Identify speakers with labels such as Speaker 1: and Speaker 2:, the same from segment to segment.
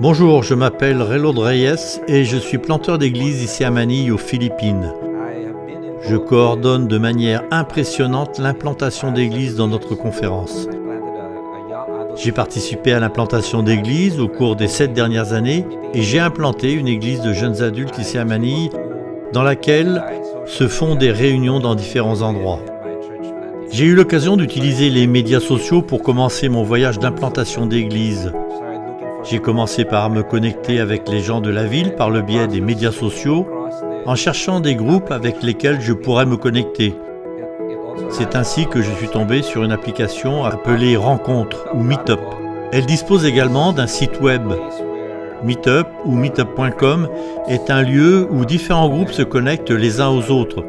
Speaker 1: Bonjour, je m'appelle Raylord Reyes et je suis planteur d'église ici à Manille, aux Philippines. Je coordonne de manière impressionnante l'implantation d'églises dans notre conférence. J'ai participé à l'implantation d'églises au cours des 7 dernières années et j'ai implanté une église de jeunes adultes ici à Manille dans laquelle se font des réunions dans différents endroits. J'ai eu l'occasion d'utiliser les médias sociaux pour commencer mon voyage d'implantation d'église. J'ai commencé par me connecter avec les gens de la ville par le biais des médias sociaux, en cherchant des groupes avec lesquels je pourrais me connecter. C'est ainsi que je suis tombé sur une application appelée Rencontre ou Meetup. Elle dispose également d'un site web. Meetup ou meetup.com est un lieu où différents groupes se connectent les uns aux autres.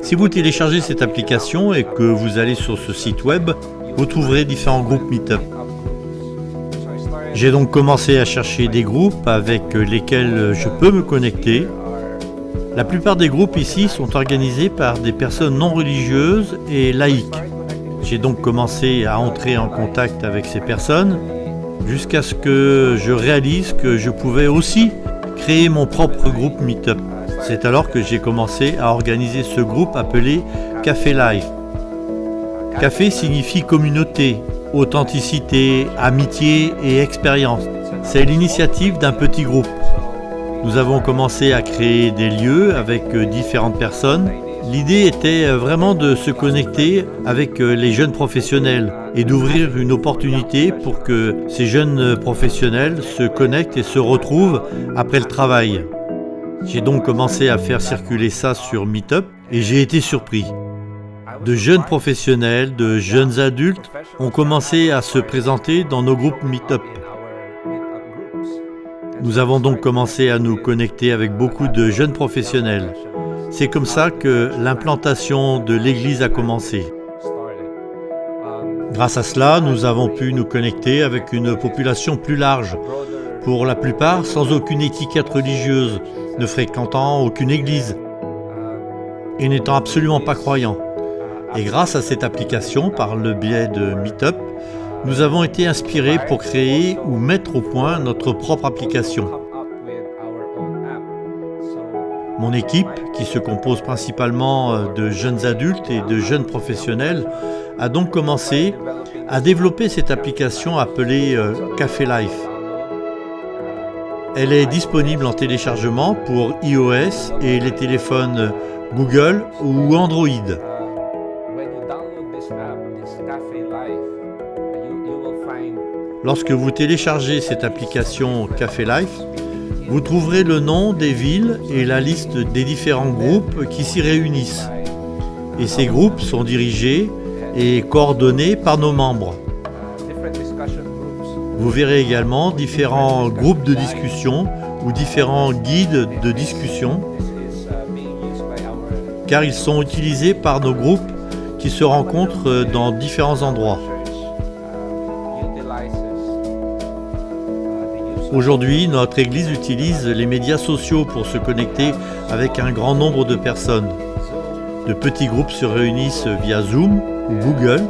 Speaker 1: Si vous téléchargez cette application et que vous allez sur ce site web, vous trouverez différents groupes Meetup. J'ai donc commencé à chercher des groupes avec lesquels je peux me connecter. La plupart des groupes ici sont organisés par des personnes non religieuses et laïques. J'ai donc commencé à entrer en contact avec ces personnes jusqu'à ce que je réalise que je pouvais aussi créer mon propre groupe Meetup. C'est alors que j'ai commencé à organiser ce groupe appelé Café Life. Café signifie communauté, authenticité, amitié et expérience. C'est l'initiative d'un petit groupe. Nous avons commencé à créer des lieux avec différentes personnes. L'idée était vraiment de se connecter avec les jeunes professionnels et d'ouvrir une opportunité pour que ces jeunes professionnels se connectent et se retrouvent après le travail. J'ai donc commencé à faire circuler ça sur Meetup et j'ai été surpris. De jeunes professionnels, de jeunes adultes ont commencé à se présenter dans nos groupes Meetup. Nous avons donc commencé à nous connecter avec beaucoup de jeunes professionnels. C'est comme ça que l'implantation de l'église a commencé. Grâce à cela, nous avons pu nous connecter avec une population plus large, pour la plupart sans aucune étiquette religieuse, ne fréquentant aucune église et n'étant absolument pas croyants. Et grâce à cette application, par le biais de Meetup, nous avons été inspirés pour créer ou mettre au point notre propre application. Mon équipe, qui se compose principalement de jeunes adultes et de jeunes professionnels, a donc commencé à développer cette application appelée Café Life. Elle est disponible en téléchargement pour iOS et les téléphones Google ou Android. Lorsque vous téléchargez cette application Café Life, vous trouverez le nom des villes et la liste des différents groupes qui s'y réunissent. Et ces groupes sont dirigés et coordonnés par nos membres. Vous verrez également différents groupes de discussion ou différents guides de discussion, car ils sont utilisés par nos groupes qui se rencontrent dans différents endroits. Aujourd'hui, notre Église utilise les médias sociaux pour se connecter avec un grand nombre de personnes. De petits groupes se réunissent via Zoom ou Google,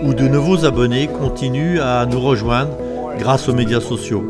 Speaker 1: où de nouveaux abonnés continuent à nous rejoindre grâce aux médias sociaux.